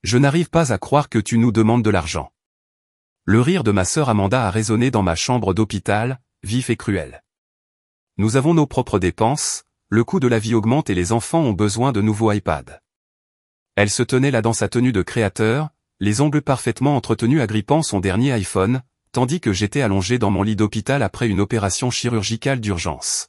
Je n'arrive pas à croire que tu nous demandes de l'argent. Le rire de ma sœur Amanda a résonné dans ma chambre d'hôpital, vif et cruel. Nous avons nos propres dépenses, le coût de la vie augmente et les enfants ont besoin de nouveaux iPads. Elle se tenait là dans sa tenue de créateur, les ongles parfaitement entretenus agrippant son dernier iPhone, tandis que j'étais allongé dans mon lit d'hôpital après une opération chirurgicale d'urgence.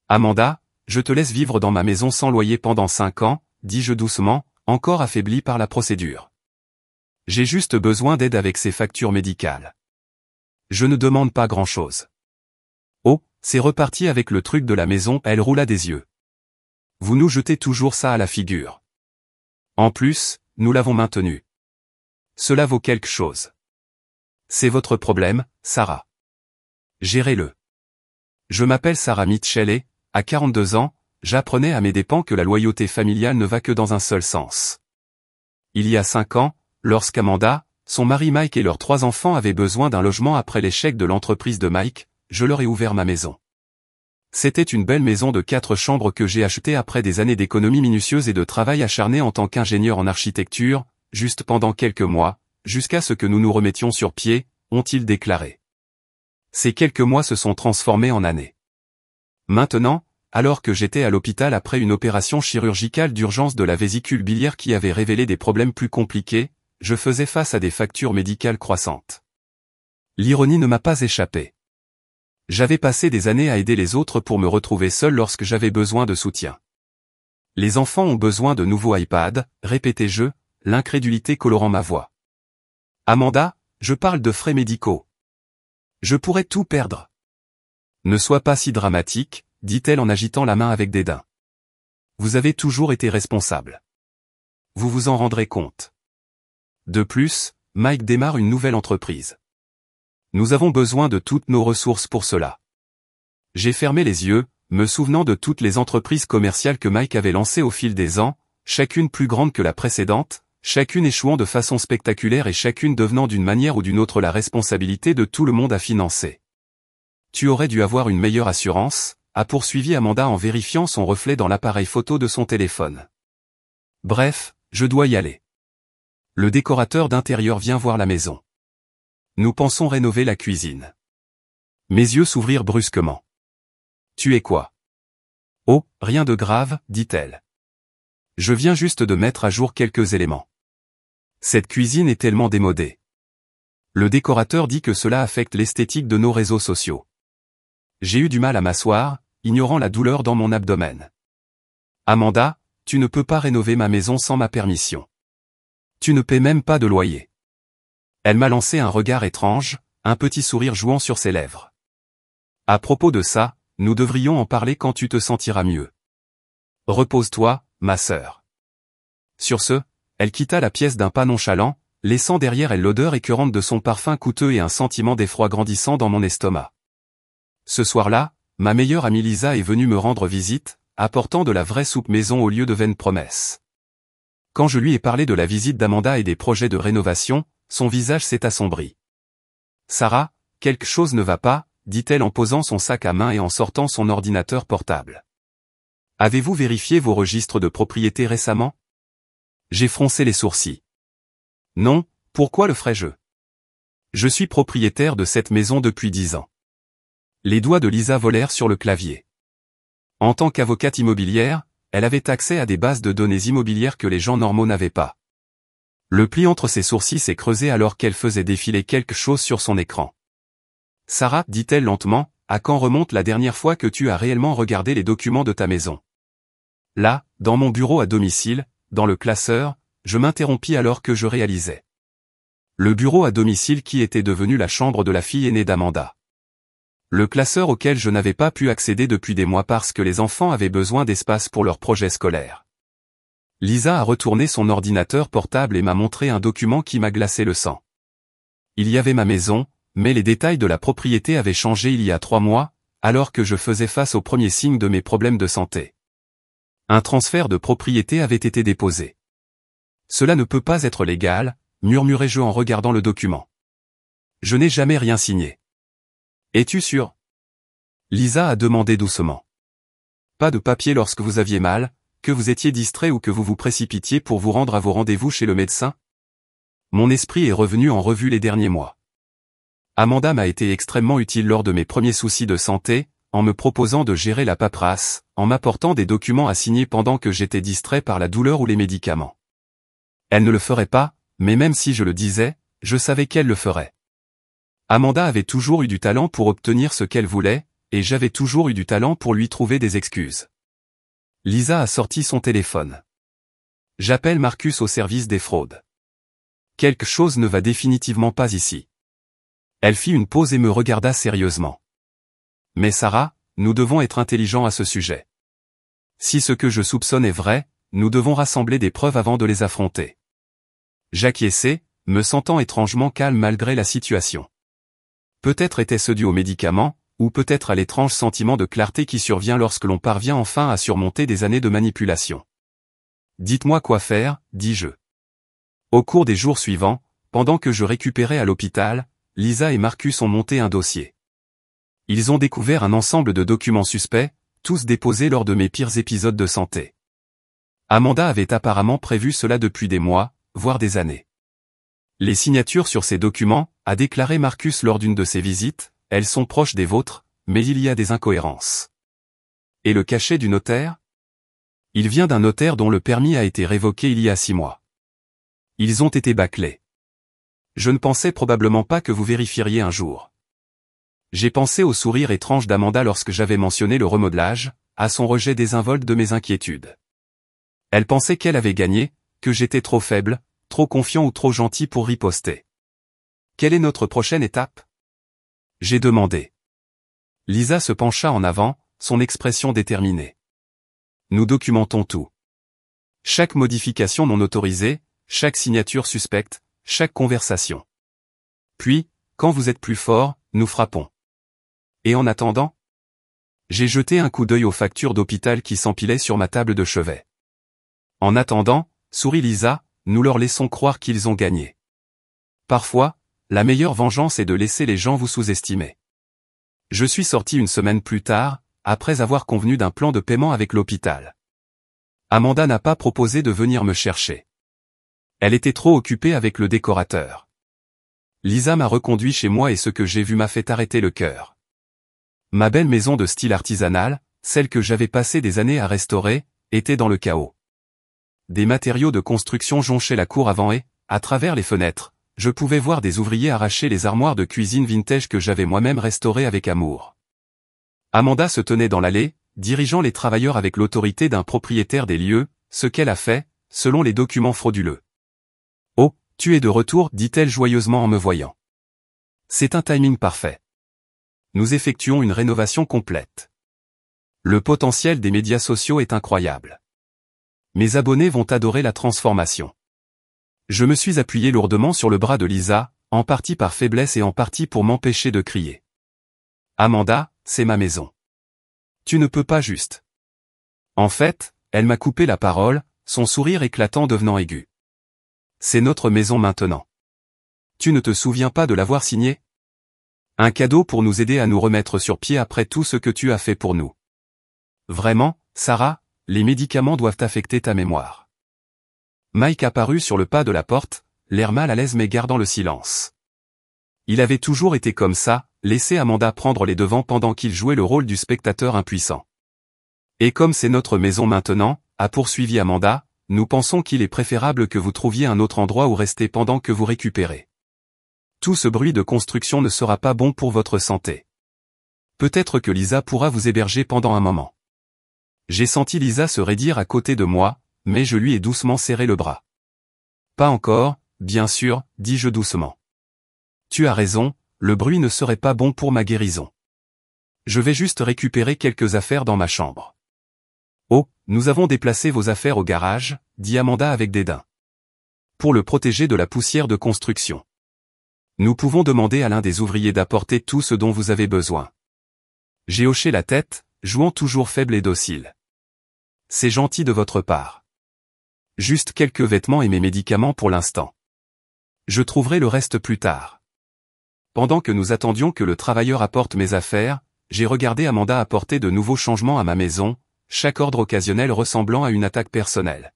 Amanda, je te laisse vivre dans ma maison sans loyer pendant 5 ans, dis-je doucement, encore affaibli par la procédure. J'ai juste besoin d'aide avec ces factures médicales. Je ne demande pas grand-chose. Oh, c'est reparti avec le truc de la maison, elle roula des yeux. Vous nous jetez toujours ça à la figure. En plus, nous l'avons maintenu. Cela vaut quelque chose. C'est votre problème, Sarah. Gérez-le. Je m'appelle Sarah Mitchell et, à 42 ans, j'apprenais à mes dépens que la loyauté familiale ne va que dans un seul sens. Il y a 5 ans, lorsqu'Amanda, son mari Mike et leurs 3 enfants avaient besoin d'un logement après l'échec de l'entreprise de Mike, je leur ai ouvert ma maison. C'était une belle maison de 4 chambres que j'ai achetée après des années d'économie minutieuse et de travail acharné en tant qu'ingénieur en architecture, juste pendant quelques mois, jusqu'à ce que nous nous remettions sur pied, ont-ils déclaré. Ces quelques mois se sont transformés en années. Maintenant, alors que j'étais à l'hôpital après une opération chirurgicale d'urgence de la vésicule biliaire qui avait révélé des problèmes plus compliqués, je faisais face à des factures médicales croissantes. L'ironie ne m'a pas échappé. J'avais passé des années à aider les autres pour me retrouver seul lorsque j'avais besoin de soutien. Les enfants ont besoin de nouveaux iPads, répétais-je, l'incrédulité colorant ma voix. Amanda, je parle de frais médicaux. Je pourrais tout perdre. Ne sois pas si dramatique, dit-elle en agitant la main avec dédain. Vous avez toujours été responsable. Vous vous en rendrez compte. De plus, Mike démarre une nouvelle entreprise. Nous avons besoin de toutes nos ressources pour cela. J'ai fermé les yeux, me souvenant de toutes les entreprises commerciales que Mike avait lancées au fil des ans, chacune plus grande que la précédente, chacune échouant de façon spectaculaire et chacune devenant d'une manière ou d'une autre la responsabilité de tout le monde à financer. Tu aurais dû avoir une meilleure assurance, a poursuivi Amanda en vérifiant son reflet dans l'appareil photo de son téléphone. Bref, je dois y aller. Le décorateur d'intérieur vient voir la maison. Nous pensons rénover la cuisine. Mes yeux s'ouvrirent brusquement. Tu es quoi? Oh, rien de grave, dit-elle. Je viens juste de mettre à jour quelques éléments. Cette cuisine est tellement démodée. Le décorateur dit que cela affecte l'esthétique de nos réseaux sociaux. J'ai eu du mal à m'asseoir, ignorant la douleur dans mon abdomen. Amanda, tu ne peux pas rénover ma maison sans ma permission. Tu ne paies même pas de loyer. Elle m'a lancé un regard étrange, un petit sourire jouant sur ses lèvres. À propos de ça, nous devrions en parler quand tu te sentiras mieux. Repose-toi, ma sœur. Sur ce, elle quitta la pièce d'un pas nonchalant, laissant derrière elle l'odeur écœurante de son parfum coûteux et un sentiment d'effroi grandissant dans mon estomac. Ce soir-là, ma meilleure amie Lisa est venue me rendre visite, apportant de la vraie soupe maison au lieu de vaines promesses. Quand je lui ai parlé de la visite d'Amanda et des projets de rénovation, son visage s'est assombri. Sarah, quelque chose ne va pas, dit-elle en posant son sac à main et en sortant son ordinateur portable. Avez-vous vérifié vos registres de propriété récemment? J'ai froncé les sourcils. Non, pourquoi le ferais-je? Je suis propriétaire de cette maison depuis 10 ans. Les doigts de Lisa volèrent sur le clavier. En tant qu'avocate immobilière, elle avait accès à des bases de données immobilières que les gens normaux n'avaient pas. Le pli entre ses sourcils s'est creusé alors qu'elle faisait défiler quelque chose sur son écran. Sarah, dit-elle lentement, à quand remonte la dernière fois que tu as réellement regardé les documents de ta maison? Là, dans mon bureau à domicile, dans le classeur, je m'interrompis alors que je réalisais. Le bureau à domicile qui était devenu la chambre de la fille aînée d'Amanda. Le classeur auquel je n'avais pas pu accéder depuis des mois parce que les enfants avaient besoin d'espace pour leurs projets scolaires. Lisa a retourné son ordinateur portable et m'a montré un document qui m'a glacé le sang. Il y avait ma maison, mais les détails de la propriété avaient changé il y a 3 mois, alors que je faisais face aux premiers signes de mes problèmes de santé. Un transfert de propriété avait été déposé. Cela ne peut pas être légal, murmurai-je en regardant le document. Je n'ai jamais rien signé. Es-tu sûr? Lisa a demandé doucement. Pas de papier lorsque vous aviez mal, que vous étiez distrait ou que vous vous précipitiez pour vous rendre à vos rendez-vous chez le médecin? Mon esprit est revenu en revue les derniers mois. Amanda m'a été extrêmement utile lors de mes premiers soucis de santé, en me proposant de gérer la paperasse, en m'apportant des documents à signer pendant que j'étais distrait par la douleur ou les médicaments. Elle ne le ferait pas, mais même si je le disais, je savais qu'elle le ferait. Amanda avait toujours eu du talent pour obtenir ce qu'elle voulait, et j'avais toujours eu du talent pour lui trouver des excuses. Lisa a sorti son téléphone. J'appelle Marcus au service des fraudes. Quelque chose ne va définitivement pas ici. Elle fit une pause et me regarda sérieusement. Mais Sarah, nous devons être intelligents à ce sujet. Si ce que je soupçonne est vrai, nous devons rassembler des preuves avant de les affronter. J'acquiesçai, me sentant étrangement calme malgré la situation. Peut-être était-ce dû aux médicaments, ou peut-être à l'étrange sentiment de clarté qui survient lorsque l'on parvient enfin à surmonter des années de manipulation. Dites-moi quoi faire, dis-je. Au cours des jours suivants, pendant que je récupérais à l'hôpital, Lisa et Marcus ont monté un dossier. Ils ont découvert un ensemble de documents suspects, tous déposés lors de mes pires épisodes de santé. Amanda avait apparemment prévu cela depuis des mois, voire des années. Les signatures sur ces documents, a déclaré Marcus lors d'une de ses visites, elles sont proches des vôtres, mais il y a des incohérences. Et le cachet du notaire? Il vient d'un notaire dont le permis a été révoqué il y a 6 mois. Ils ont été bâclés. Je ne pensais probablement pas que vous vérifieriez un jour. J'ai pensé au sourire étrange d'Amanda lorsque j'avais mentionné le remodelage, à son rejet désinvolte de mes inquiétudes. Elle pensait qu'elle avait gagné, que j'étais trop faible, trop confiant ou trop gentil pour riposter. Quelle est notre prochaine étape? J'ai demandé. Lisa se pencha en avant, son expression déterminée. Nous documentons tout. Chaque modification non autorisée, chaque signature suspecte, chaque conversation. Puis, quand vous êtes plus fort, nous frappons. Et en attendant? J'ai jeté un coup d'œil aux factures d'hôpital qui s'empilaient sur ma table de chevet. En attendant, sourit Lisa, nous leur laissons croire qu'ils ont gagné. Parfois, la meilleure vengeance est de laisser les gens vous sous-estimer. Je suis sorti une semaine plus tard, après avoir convenu d'un plan de paiement avec l'hôpital. Amanda n'a pas proposé de venir me chercher. Elle était trop occupée avec le décorateur. Lisa m'a reconduit chez moi et ce que j'ai vu m'a fait arrêter le cœur. Ma belle maison de style artisanal, celle que j'avais passé des années à restaurer, était dans le chaos. Des matériaux de construction jonchaient la cour avant et, à travers les fenêtres, je pouvais voir des ouvriers arracher les armoires de cuisine vintage que j'avais moi-même restaurées avec amour. Amanda se tenait dans l'allée, dirigeant les travailleurs avec l'autorité d'un propriétaire des lieux, ce qu'elle a fait, selon les documents frauduleux. « Oh, tu es de retour » dit-elle joyeusement en me voyant. C'est un timing parfait. Nous effectuons une rénovation complète. Le potentiel des médias sociaux est incroyable. Mes abonnés vont adorer la transformation. Je me suis appuyé lourdement sur le bras de Lisa, en partie par faiblesse et en partie pour m'empêcher de crier. Amanda, c'est ma maison. Tu ne peux pas juste. En fait, elle m'a coupé la parole, son sourire éclatant devenant aigu. C'est notre maison maintenant. Tu ne te souviens pas de l'avoir signée? Un cadeau pour nous aider à nous remettre sur pied après tout ce que tu as fait pour nous. Vraiment, Sarah, les médicaments doivent affecter ta mémoire. Mike apparut sur le pas de la porte, l'air mal à l'aise mais gardant le silence. Il avait toujours été comme ça, laisser Amanda prendre les devants pendant qu'il jouait le rôle du spectateur impuissant. Et comme c'est notre maison maintenant, a poursuivi Amanda, nous pensons qu'il est préférable que vous trouviez un autre endroit où rester pendant que vous récupérez. Tout ce bruit de construction ne sera pas bon pour votre santé. Peut-être que Lisa pourra vous héberger pendant un moment. J'ai senti Lisa se raidir à côté de moi, mais je lui ai doucement serré le bras. Pas encore, bien sûr, dis-je doucement. Tu as raison, le bruit ne serait pas bon pour ma guérison. Je vais juste récupérer quelques affaires dans ma chambre. Oh, nous avons déplacé vos affaires au garage, dit Amanda avec dédain. Pour le protéger de la poussière de construction. Nous pouvons demander à l'un des ouvriers d'apporter tout ce dont vous avez besoin. J'ai hoché la tête, jouant toujours faible et docile. C'est gentil de votre part. Juste quelques vêtements et mes médicaments pour l'instant. Je trouverai le reste plus tard. Pendant que nous attendions que le travailleur apporte mes affaires, j'ai regardé Amanda apporter de nouveaux changements à ma maison, chaque ordre occasionnel ressemblant à une attaque personnelle.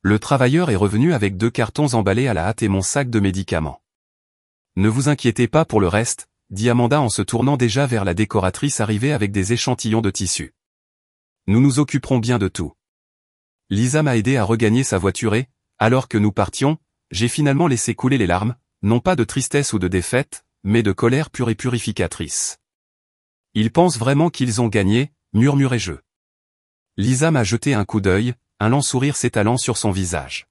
Le travailleur est revenu avec 2 cartons emballés à la hâte et mon sac de médicaments. Ne vous inquiétez pas pour le reste, dit Amanda en se tournant déjà vers la décoratrice arrivée avec des échantillons de tissu. Nous nous occuperons bien de tout. Lisa m'a aidé à regagner sa voiture et, alors que nous partions, j'ai finalement laissé couler les larmes, non pas de tristesse ou de défaite, mais de colère pure et purificatrice. Ils pensent vraiment qu'ils ont gagné, murmurai-je. Lisa m'a jeté un coup d'œil, un lent sourire s'étalant sur son visage.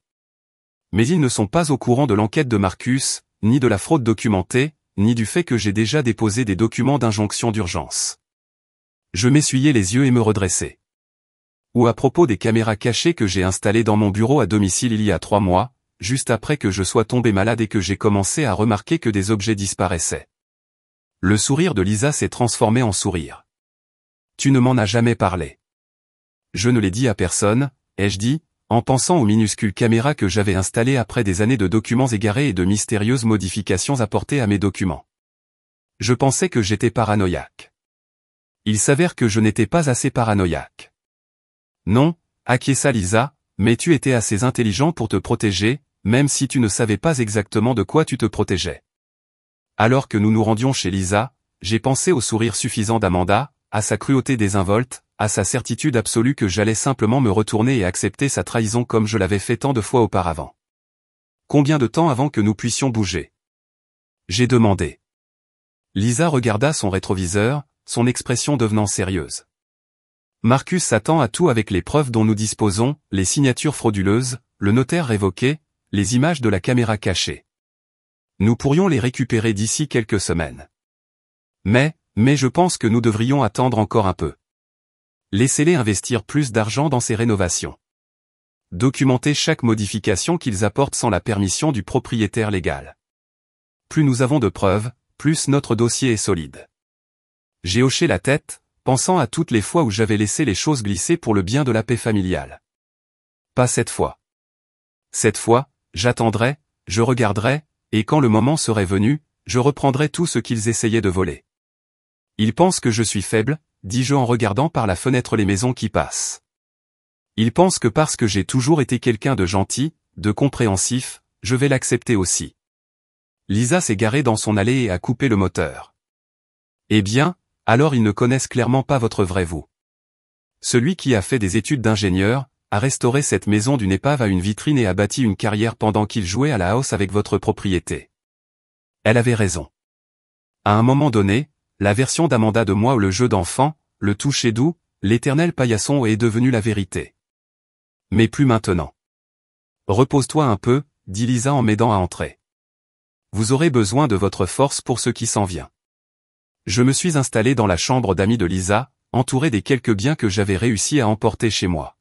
Mais ils ne sont pas au courant de l'enquête de Marcus, ni de la fraude documentée, ni du fait que j'ai déjà déposé des documents d'injonction d'urgence. Je m'essuyai les yeux et me redressai. Ou à propos des caméras cachées que j'ai installées dans mon bureau à domicile il y a 3 mois, juste après que je sois tombé malade et que j'ai commencé à remarquer que des objets disparaissaient. Le sourire de Lisa s'est transformé en sourire. Tu ne m'en as jamais parlé. Je ne l'ai dit à personne, ai-je dit, en pensant aux minuscules caméras que j'avais installées après des années de documents égarés et de mystérieuses modifications apportées à mes documents. Je pensais que j'étais paranoïaque. Il s'avère que je n'étais pas assez paranoïaque. Non, acquiesça Lisa, mais tu étais assez intelligent pour te protéger, même si tu ne savais pas exactement de quoi tu te protégeais. Alors que nous nous rendions chez Lisa, j'ai pensé au sourire suffisant d'Amanda, à sa cruauté désinvolte, à sa certitude absolue que j'allais simplement me retourner et accepter sa trahison comme je l'avais fait tant de fois auparavant. Combien de temps avant que nous puissions bouger? J'ai demandé. Lisa regarda son rétroviseur, son expression devenant sérieuse. Marcus s'attend à tout avec les preuves dont nous disposons, les signatures frauduleuses, le notaire révoqué, les images de la caméra cachée. Nous pourrions les récupérer d'ici quelques semaines. Mais je pense que nous devrions attendre encore un peu. Laissez-les investir plus d'argent dans ces rénovations. Documentez chaque modification qu'ils apportent sans la permission du propriétaire légal. Plus nous avons de preuves, plus notre dossier est solide. J'ai hoché la tête, pensant à toutes les fois où j'avais laissé les choses glisser pour le bien de la paix familiale. Pas cette fois. Cette fois, j'attendrai, je regarderai, et quand le moment serait venu, je reprendrai tout ce qu'ils essayaient de voler. Ils pensent que je suis faible, dis-je en regardant par la fenêtre les maisons qui passent. Ils pensent que parce que j'ai toujours été quelqu'un de gentil, de compréhensif, je vais l'accepter aussi. Lisa s'est garée dans son allée et a coupé le moteur. Eh bien, alors ils ne connaissent clairement pas votre vrai vous. Celui qui a fait des études d'ingénieur, a restauré cette maison d'une épave à une vitrine et a bâti une carrière pendant qu'il jouait à la house avec votre propriété. Elle avait raison. À un moment donné, la version d'Amanda de moi ou le jeu d'enfant, le toucher doux, l'éternel paillasson est devenu la vérité. Mais plus maintenant. Repose-toi un peu, dit Lisa en m'aidant à entrer. Vous aurez besoin de votre force pour ce qui s'en vient. Je me suis installé dans la chambre d'amis de Lisa, entouré des quelques biens que j'avais réussi à emporter chez moi.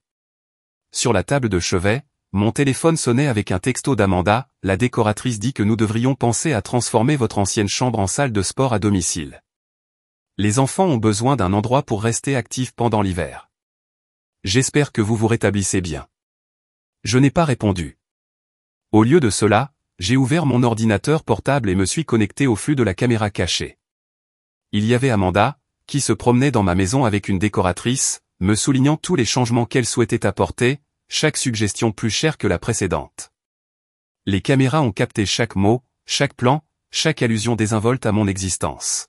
Sur la table de chevet, mon téléphone sonnait avec un texto d'Amanda, la décoratrice dit que nous devrions penser à transformer votre ancienne chambre en salle de sport à domicile. Les enfants ont besoin d'un endroit pour rester actifs pendant l'hiver. J'espère que vous vous rétablissez bien. Je n'ai pas répondu. Au lieu de cela, j'ai ouvert mon ordinateur portable et me suis connecté au flux de la caméra cachée. Il y avait Amanda, qui se promenait dans ma maison avec une décoratrice, me soulignant tous les changements qu'elle souhaitait apporter, chaque suggestion plus chère que la précédente. Les caméras ont capté chaque mot, chaque plan, chaque allusion désinvolte à mon existence.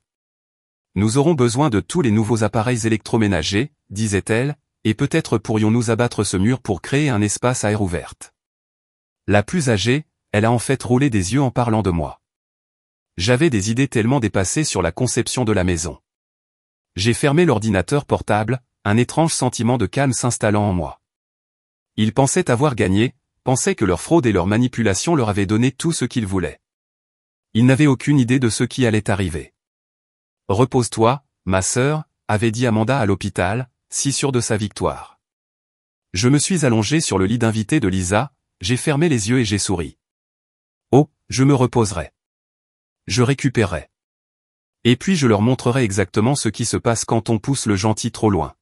Nous aurons besoin de tous les nouveaux appareils électroménagers, disait-elle, et peut-être pourrions-nous abattre ce mur pour créer un espace à air ouverte. La plus âgée, elle a en fait roulé des yeux en parlant de moi. J'avais des idées tellement dépassées sur la conception de la maison. J'ai fermé l'ordinateur portable, un étrange sentiment de calme s'installant en moi. Ils pensaient avoir gagné, pensaient que leur fraude et leur manipulation leur avaient donné tout ce qu'ils voulaient. Ils n'avaient aucune idée de ce qui allait arriver. Repose-toi, ma sœur, avait dit Amanda à l'hôpital, si sûre de sa victoire. Je me suis allongé sur le lit d'invité de Lisa, j'ai fermé les yeux et j'ai souri. Oh, je me reposerai. Je récupérerai. Et puis je leur montrerai exactement ce qui se passe quand on pousse le gentil trop loin.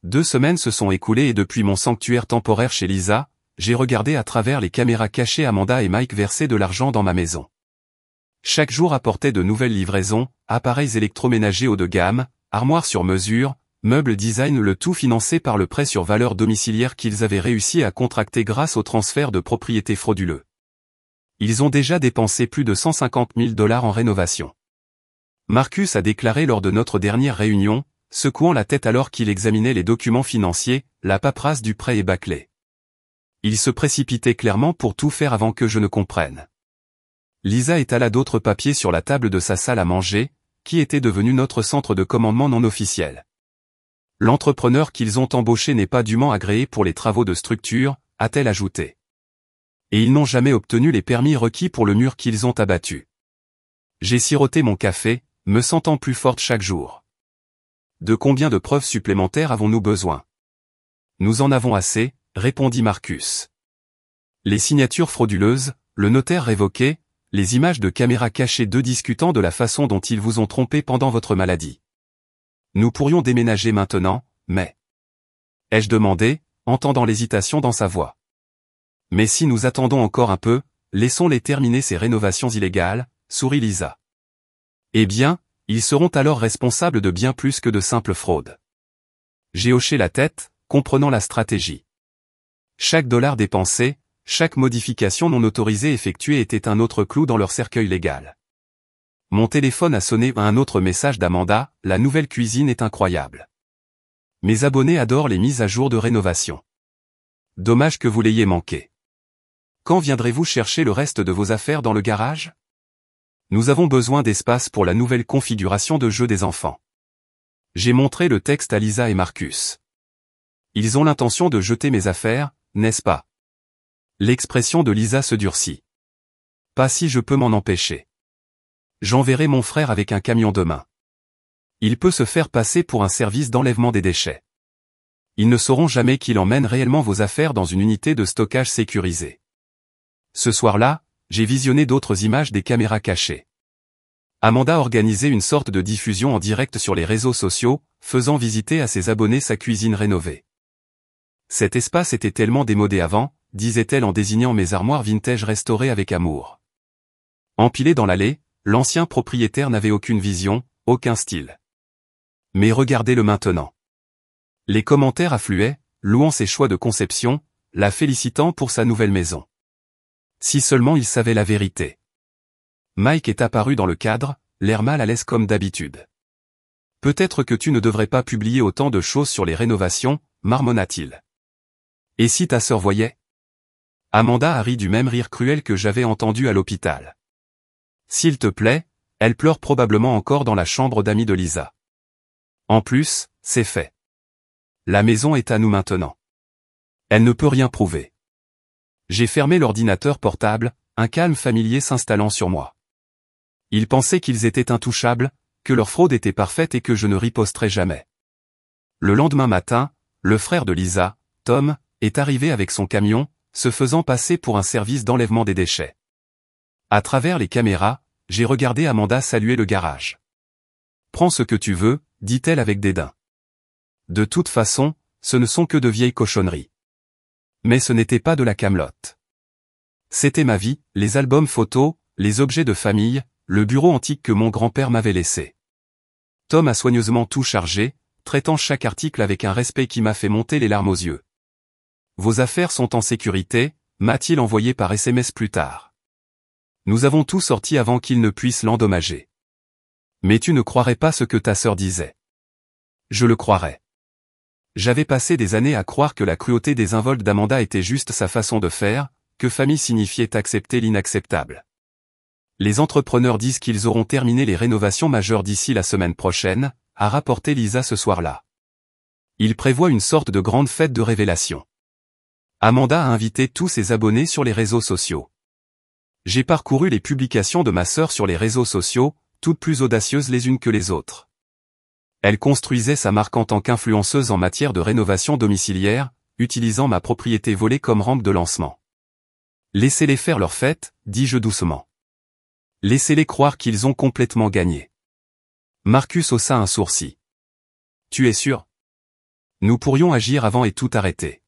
2 semaines se sont écoulées et depuis mon sanctuaire temporaire chez Lisa, j'ai regardé à travers les caméras cachées Amanda et Mike verser de l'argent dans ma maison. Chaque jour apportait de nouvelles livraisons, appareils électroménagers haut de gamme, armoires sur mesure, Meubles Design, le tout financé par le prêt sur valeur domiciliaire qu'ils avaient réussi à contracter grâce au transfert de propriété frauduleux. Ils ont déjà dépensé plus de 150 000 $ en rénovation. Marcus a déclaré lors de notre dernière réunion, secouant la tête alors qu'il examinait les documents financiers, la paperasse du prêt est bâclée. Il se précipitait clairement pour tout faire avant que je ne comprenne. Lisa étala d'autres papiers sur la table de sa salle à manger, qui était devenu notre centre de commandement non officiel. L'entrepreneur qu'ils ont embauché n'est pas dûment agréé pour les travaux de structure, a-t-elle ajouté. Et ils n'ont jamais obtenu les permis requis pour le mur qu'ils ont abattu. J'ai siroté mon café, me sentant plus forte chaque jour. De combien de preuves supplémentaires avons-nous besoin? Nous en avons assez, répondit Marcus. Les signatures frauduleuses, le notaire révoqué, les images de caméras cachées d'eux discutant de la façon dont ils vous ont trompé pendant votre maladie. Nous pourrions déménager maintenant, mais... ai-je demandé, entendant l'hésitation dans sa voix. Mais si nous attendons encore un peu, laissons-les terminer ces rénovations illégales, sourit Lisa. Eh bien, ils seront alors responsables de bien plus que de simples fraudes. J'ai hoché la tête, comprenant la stratégie. Chaque dollar dépensé, chaque modification non autorisée effectuée était un autre clou dans leur cercueil légal. Mon téléphone a sonné à un autre message d'Amanda, la nouvelle cuisine est incroyable. Mes abonnés adorent les mises à jour de rénovation. Dommage que vous l'ayez manqué. Quand viendrez-vous chercher le reste de vos affaires dans le garage? Nous avons besoin d'espace pour la nouvelle configuration de jeu des enfants. J'ai montré le texte à Lisa et Marcus. Ils ont l'intention de jeter mes affaires, n'est-ce pas? L'expression de Lisa se durcit. Pas si je peux m'en empêcher. J'enverrai mon frère avec un camion demain. Il peut se faire passer pour un service d'enlèvement des déchets. Ils ne sauront jamais qu'il emmène réellement vos affaires dans une unité de stockage sécurisée. Ce soir-là, j'ai visionné d'autres images des caméras cachées. Amanda organisait une sorte de diffusion en direct sur les réseaux sociaux, faisant visiter à ses abonnés sa cuisine rénovée. Cet espace était tellement démodé avant, disait-elle en désignant mes armoires vintage restaurées avec amour. Empilées dans l'allée, l'ancien propriétaire n'avait aucune vision, aucun style. Mais regardez-le maintenant. Les commentaires affluaient, louant ses choix de conception, la félicitant pour sa nouvelle maison. Si seulement il savait la vérité. Mike est apparu dans le cadre, l'air mal à l'aise comme d'habitude. Peut-être que tu ne devrais pas publier autant de choses sur les rénovations, marmonna-t-il. Et si ta sœur voyait? Amanda a ri du même rire cruel que j'avais entendu à l'hôpital. S'il te plaît, elle pleure probablement encore dans la chambre d'amis de Lisa. En plus, c'est fait. La maison est à nous maintenant. Elle ne peut rien prouver. J'ai fermé l'ordinateur portable, un calme familier s'installant sur moi. Ils pensaient qu'ils étaient intouchables, que leur fraude était parfaite et que je ne riposterais jamais. Le lendemain matin, le frère de Lisa, Tom, est arrivé avec son camion, se faisant passer pour un service d'enlèvement des déchets. À travers les caméras, j'ai regardé Amanda saluer le garage. Prends ce que tu veux, dit-elle avec dédain. De toute façon, ce ne sont que de vieilles cochonneries. Mais ce n'était pas de la camelote. C'était ma vie, les albums photos, les objets de famille, le bureau antique que mon grand-père m'avait laissé. Tom a soigneusement tout chargé, traitant chaque article avec un respect qui m'a fait monter les larmes aux yeux. Vos affaires sont en sécurité, m'a-t-il envoyé par SMS plus tard. Nous avons tout sorti avant qu'il ne puisse l'endommager. Mais tu ne croirais pas ce que ta sœur disait. Je le croirais. J'avais passé des années à croire que la cruauté désinvolte d'Amanda était juste sa façon de faire, que famille signifiait accepter l'inacceptable. Les entrepreneurs disent qu'ils auront terminé les rénovations majeures d'ici la semaine prochaine, a rapporté Lisa ce soir-là. Ils prévoient une sorte de grande fête de révélation. Amanda a invité tous ses abonnés sur les réseaux sociaux. J'ai parcouru les publications de ma sœur sur les réseaux sociaux, toutes plus audacieuses les unes que les autres. Elle construisait sa marque en tant qu'influenceuse en matière de rénovation domiciliaire, utilisant ma propriété volée comme rampe de lancement. Laissez-les faire leur fête, dis-je doucement. Laissez-les croire qu'ils ont complètement gagné. Marcus haussa un sourcil. Tu es sûr? Nous pourrions agir avant et tout arrêter.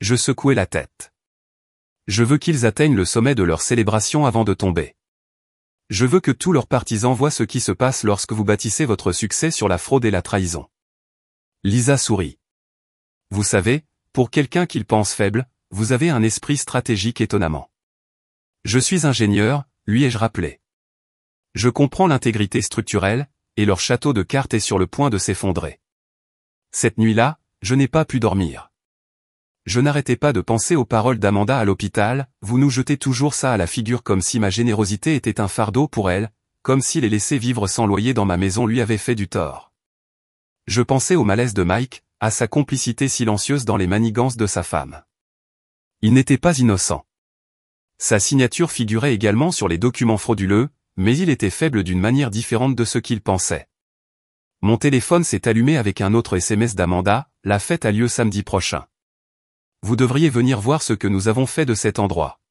Je secouai la tête. Je veux qu'ils atteignent le sommet de leur célébration avant de tomber. Je veux que tous leurs partisans voient ce qui se passe lorsque vous bâtissez votre succès sur la fraude et la trahison. Lisa sourit. Vous savez, pour quelqu'un qu'il pense faible, vous avez un esprit stratégique étonnamment. Je suis ingénieur, lui ai-je rappelé. Je comprends l'intégrité structurelle, et leur château de cartes est sur le point de s'effondrer. Cette nuit-là, je n'ai pas pu dormir. Je n'arrêtais pas de penser aux paroles d'Amanda à l'hôpital, vous nous jetez toujours ça à la figure comme si ma générosité était un fardeau pour elle, comme si les laisser vivre sans loyer dans ma maison lui avait fait du tort. Je pensais au malaise de Mike, à sa complicité silencieuse dans les manigances de sa femme. Il n'était pas innocent. Sa signature figurait également sur les documents frauduleux, mais il était faible d'une manière différente de ce qu'il pensait. Mon téléphone s'est allumé avec un autre SMS d'Amanda, la fête a lieu samedi prochain. Vous devriez venir voir ce que nous avons fait de cet endroit.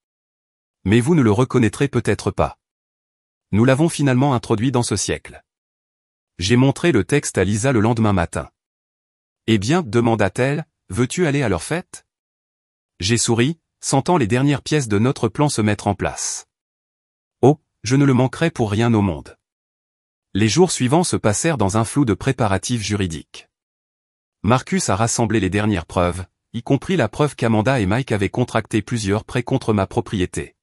Mais vous ne le reconnaîtrez peut-être pas. Nous l'avons finalement introduit dans ce siècle. J'ai montré le texte à Lisa le lendemain matin. Eh bien, demanda-t-elle, veux-tu aller à leur fête? J'ai souri, sentant les dernières pièces de notre plan se mettre en place. Oh, je ne le manquerai pour rien au monde. Les jours suivants se passèrent dans un flou de préparatifs juridiques. Marcus a rassemblé les dernières preuves, y compris la preuve qu'Amanda et Mike avaient contracté plusieurs prêts contre ma propriété.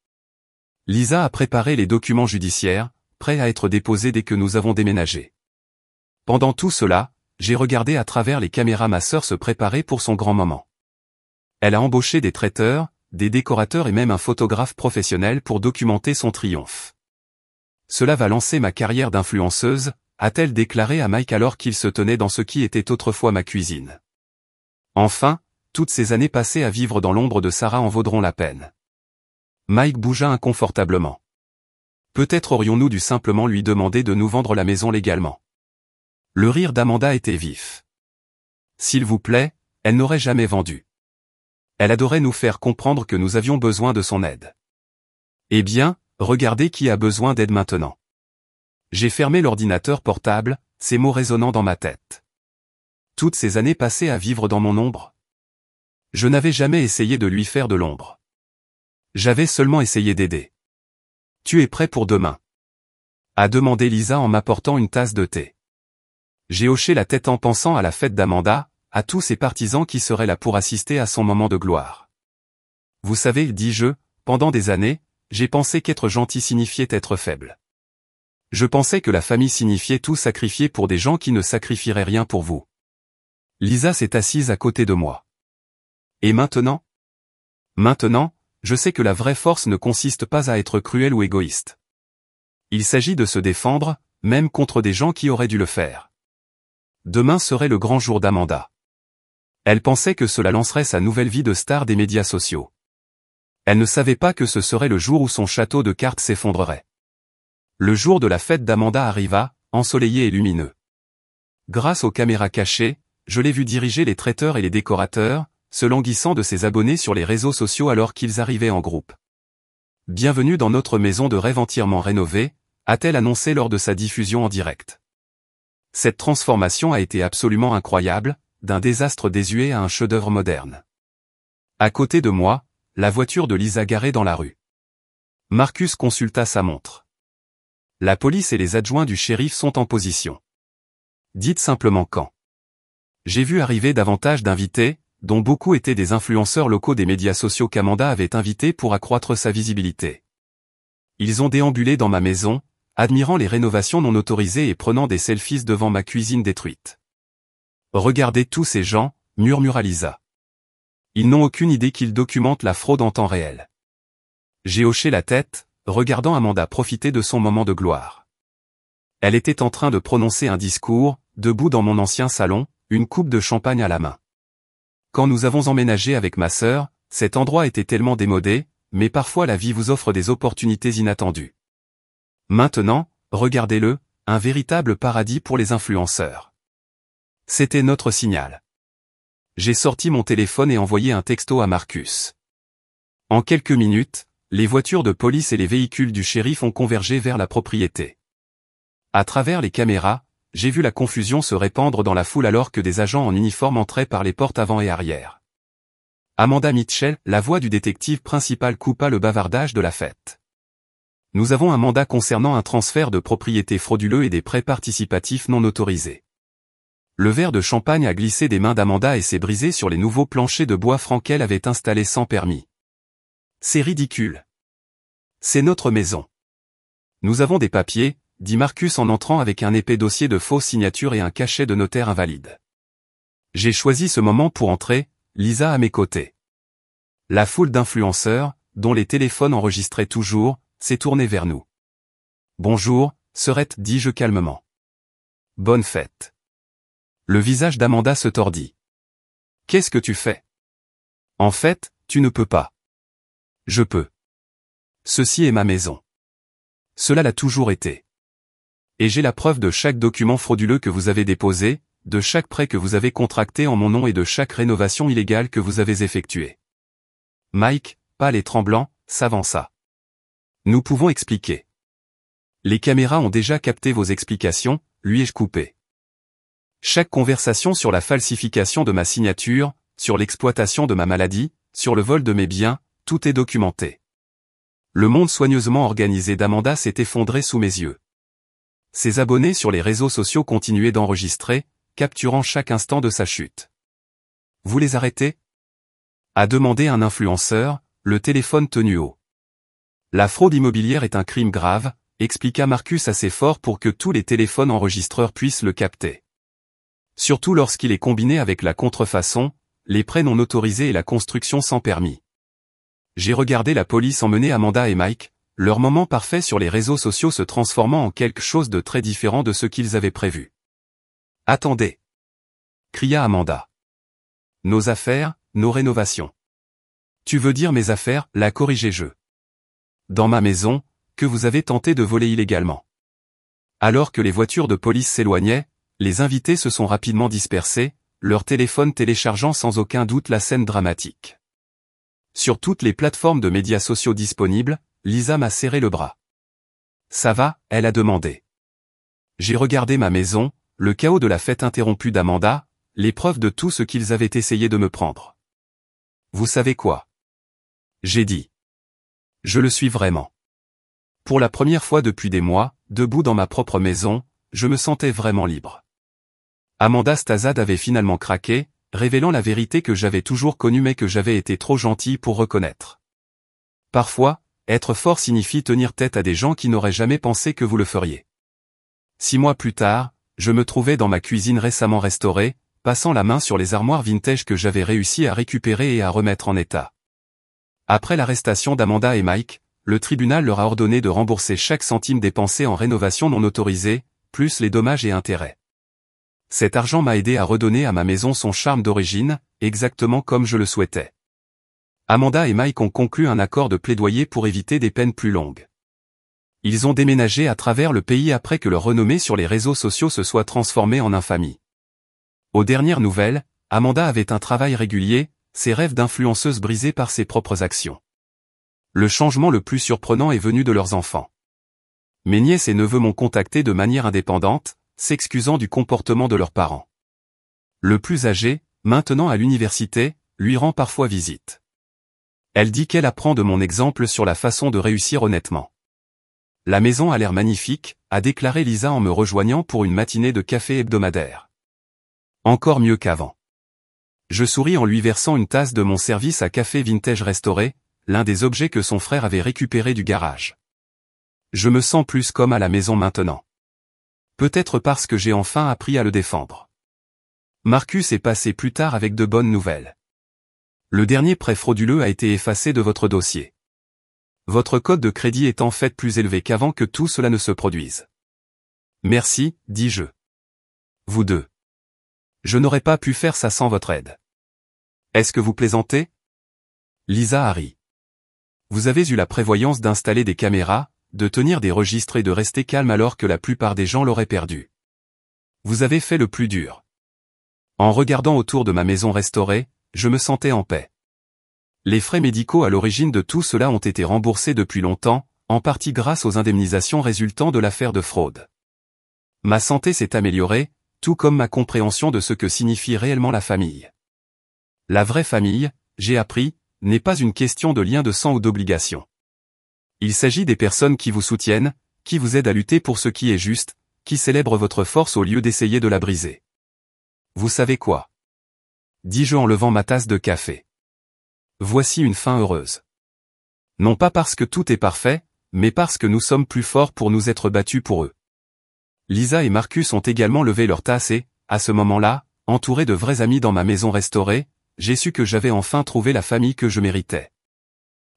Lisa a préparé les documents judiciaires, prêts à être déposés dès que nous avons déménagé. Pendant tout cela, j'ai regardé à travers les caméras ma sœur se préparer pour son grand moment. Elle a embauché des traiteurs, des décorateurs et même un photographe professionnel pour documenter son triomphe. Cela va lancer ma carrière d'influenceuse, a-t-elle déclaré à Mike alors qu'il se tenait dans ce qui était autrefois ma cuisine. Enfin, toutes ces années passées à vivre dans l'ombre de Sarah en vaudront la peine. Mike bougea inconfortablement. Peut-être aurions-nous dû simplement lui demander de nous vendre la maison légalement. Le rire d'Amanda était vif. S'il vous plaît, elle n'aurait jamais vendu. Elle adorait nous faire comprendre que nous avions besoin de son aide. Eh bien, regardez qui a besoin d'aide maintenant. J'ai fermé l'ordinateur portable, ces mots résonnant dans ma tête. Toutes ces années passées à vivre dans mon ombre. Je n'avais jamais essayé de lui faire de l'ombre. J'avais seulement essayé d'aider. Tu es prêt pour demain? A demandé Lisa en m'apportant une tasse de thé. J'ai hoché la tête en pensant à la fête d'Amanda, à tous ses partisans qui seraient là pour assister à son moment de gloire. Vous savez, dis-je, pendant des années, j'ai pensé qu'être gentil signifiait être faible. Je pensais que la famille signifiait tout sacrifier pour des gens qui ne sacrifieraient rien pour vous. Lisa s'est assise à côté de moi. Et maintenant? Maintenant, je sais que la vraie force ne consiste pas à être cruel ou égoïste. Il s'agit de se défendre, même contre des gens qui auraient dû le faire. Demain serait le grand jour d'Amanda. Elle pensait que cela lancerait sa nouvelle vie de star des médias sociaux. Elle ne savait pas que ce serait le jour où son château de cartes s'effondrerait. Le jour de la fête d'Amanda arriva, ensoleillé et lumineux. Grâce aux caméras cachées, je l'ai vu diriger les traiteurs et les décorateurs, se languissant de ses abonnés sur les réseaux sociaux alors qu'ils arrivaient en groupe. Bienvenue dans notre maison de rêve entièrement rénovée, a-t-elle annoncé lors de sa diffusion en direct. Cette transformation a été absolument incroyable, d'un désastre désuet à un chef-d'œuvre moderne. À côté de moi, la voiture de Lisa garée dans la rue. Marcus consulta sa montre. La police et les adjoints du shérif sont en position. Dites simplement quand. J'ai vu arriver davantage d'invités, dont beaucoup étaient des influenceurs locaux des médias sociaux qu'Amanda avait invités pour accroître sa visibilité. Ils ont déambulé dans ma maison, admirant les rénovations non autorisées et prenant des selfies devant ma cuisine détruite. Regardez tous ces gens, murmura Lisa. Ils n'ont aucune idée qu'ils documentent la fraude en temps réel. J'ai hoché la tête, regardant Amanda profiter de son moment de gloire. Elle était en train de prononcer un discours, debout dans mon ancien salon, une coupe de champagne à la main. Quand nous avons emménagé avec ma sœur, cet endroit était tellement démodé, mais parfois la vie vous offre des opportunités inattendues. Maintenant, regardez-le, un véritable paradis pour les influenceurs. C'était notre signal. J'ai sorti mon téléphone et envoyé un texto à Marcus. En quelques minutes, les voitures de police et les véhicules du shérif ont convergé vers la propriété. À travers les caméras, j'ai vu la confusion se répandre dans la foule alors que des agents en uniforme entraient par les portes avant et arrière. Amanda Mitchell, la voix du détective principal, coupa le bavardage de la fête. Nous avons un mandat concernant un transfert de propriété frauduleux et des prêts participatifs non autorisés. Le verre de champagne a glissé des mains d'Amanda et s'est brisé sur les nouveaux planchers de bois francs qu'elle avait installés sans permis. C'est ridicule. C'est notre maison. Nous avons des papiers, dit Marcus en entrant avec un épais dossier de fausses signatures et un cachet de notaire invalide. J'ai choisi ce moment pour entrer, Lisa à mes côtés. La foule d'influenceurs, dont les téléphones enregistraient toujours, s'est tournée vers nous. Bonjour, sœurette, dis-je calmement. Bonne fête. Le visage d'Amanda se tordit. Qu'est-ce que tu fais? En fait, tu ne peux pas. Je peux. Ceci est ma maison. Cela l'a toujours été. Et j'ai la preuve de chaque document frauduleux que vous avez déposé, de chaque prêt que vous avez contracté en mon nom et de chaque rénovation illégale que vous avez effectuée. Mike, pâle et tremblant, s'avança. Nous pouvons expliquer. Les caméras ont déjà capté vos explications, lui ai-je coupé. Chaque conversation sur la falsification de ma signature, sur l'exploitation de ma maladie, sur le vol de mes biens, tout est documenté. Le monde soigneusement organisé d'Amanda s'est effondré sous mes yeux. Ses abonnés sur les réseaux sociaux continuaient d'enregistrer, capturant chaque instant de sa chute. Vous les arrêtez? A demandé un influenceur, le téléphone tenu haut. La fraude immobilière est un crime grave, expliqua Marcus assez fort pour que tous les téléphones enregistreurs puissent le capter. Surtout lorsqu'il est combiné avec la contrefaçon, les prêts non autorisés et la construction sans permis. J'ai regardé la police emmener Amanda et Mike, leur moment parfait sur les réseaux sociaux se transformant en quelque chose de très différent de ce qu'ils avaient prévu. Attendez! Cria Amanda. Nos affaires, nos rénovations. Tu veux dire mes affaires, la corrigé-je. Dans ma maison, que vous avez tenté de voler illégalement. Alors que les voitures de police s'éloignaient, les invités se sont rapidement dispersés, leur téléphone téléchargeant sans aucun doute la scène dramatique. Sur toutes les plateformes de médias sociaux disponibles, Lisa m'a serré le bras. Ça va, elle a demandé. J'ai regardé ma maison, le chaos de la fête interrompue d'Amanda, les preuves de tout ce qu'ils avaient essayé de me prendre. Vous savez quoi? J'ai dit. Je le suis vraiment. Pour la première fois depuis des mois, debout dans ma propre maison, je me sentais vraiment libre. Amanda Stazad avait finalement craqué, révélant la vérité que j'avais toujours connue mais que j'avais été trop gentil pour reconnaître. Parfois, être fort signifie tenir tête à des gens qui n'auraient jamais pensé que vous le feriez. 6 mois plus tard, je me trouvais dans ma cuisine récemment restaurée, passant la main sur les armoires vintage que j'avais réussi à récupérer et à remettre en état. Après l'arrestation d'Amanda et Mike, le tribunal leur a ordonné de rembourser chaque centime dépensé en rénovation non autorisée, plus les dommages et intérêts. Cet argent m'a aidé à redonner à ma maison son charme d'origine, exactement comme je le souhaitais. Amanda et Mike ont conclu un accord de plaidoyer pour éviter des peines plus longues. Ils ont déménagé à travers le pays après que leur renommée sur les réseaux sociaux se soit transformée en infamie. Aux dernières nouvelles, Amanda avait un travail régulier, ses rêves d'influenceuse brisés par ses propres actions. Le changement le plus surprenant est venu de leurs enfants. Mes nièces et neveux m'ont contacté de manière indépendante, s'excusant du comportement de leurs parents. Le plus âgé, maintenant à l'université, lui rend parfois visite. Elle dit qu'elle apprend de mon exemple sur la façon de réussir honnêtement. La maison a l'air magnifique, a déclaré Lisa en me rejoignant pour une matinée de café hebdomadaire. Encore mieux qu'avant. Je souris en lui versant une tasse de mon service à café vintage restauré, l'un des objets que son frère avait récupéré du garage. Je me sens plus comme à la maison maintenant. Peut-être parce que j'ai enfin appris à le défendre. Marcus est passé plus tard avec de bonnes nouvelles. Le dernier prêt frauduleux a été effacé de votre dossier. Votre code de crédit est en fait plus élevé qu'avant que tout cela ne se produise. Merci, dis-je. Vous deux. Je n'aurais pas pu faire ça sans votre aide. Est-ce que vous plaisantez? Lisa a ri. Vous avez eu la prévoyance d'installer des caméras, de tenir des registres et de rester calme alors que la plupart des gens l'auraient perdu. Vous avez fait le plus dur. En regardant autour de ma maison restaurée, je me sentais en paix. Les frais médicaux à l'origine de tout cela ont été remboursés depuis longtemps, en partie grâce aux indemnisations résultant de l'affaire de fraude. Ma santé s'est améliorée, tout comme ma compréhension de ce que signifie réellement la famille. La vraie famille, j'ai appris, n'est pas une question de lien de sang ou d'obligation. Il s'agit des personnes qui vous soutiennent, qui vous aident à lutter pour ce qui est juste, qui célèbrent votre force au lieu d'essayer de la briser. Vous savez quoi? Dis-je en levant ma tasse de café. Voici une fin heureuse. Non pas parce que tout est parfait, mais parce que nous sommes plus forts pour nous être battus pour eux. Lisa et Marcus ont également levé leur tasse et, à ce moment-là, entouré de vrais amis dans ma maison restaurée, j'ai su que j'avais enfin trouvé la famille que je méritais.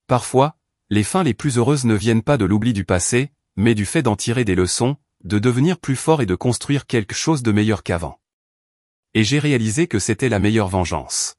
Parfois, les fins les plus heureuses ne viennent pas de l'oubli du passé, mais du fait d'en tirer des leçons, de devenir plus fort et de construire quelque chose de meilleur qu'avant. Et j'ai réalisé que c'était la meilleure vengeance.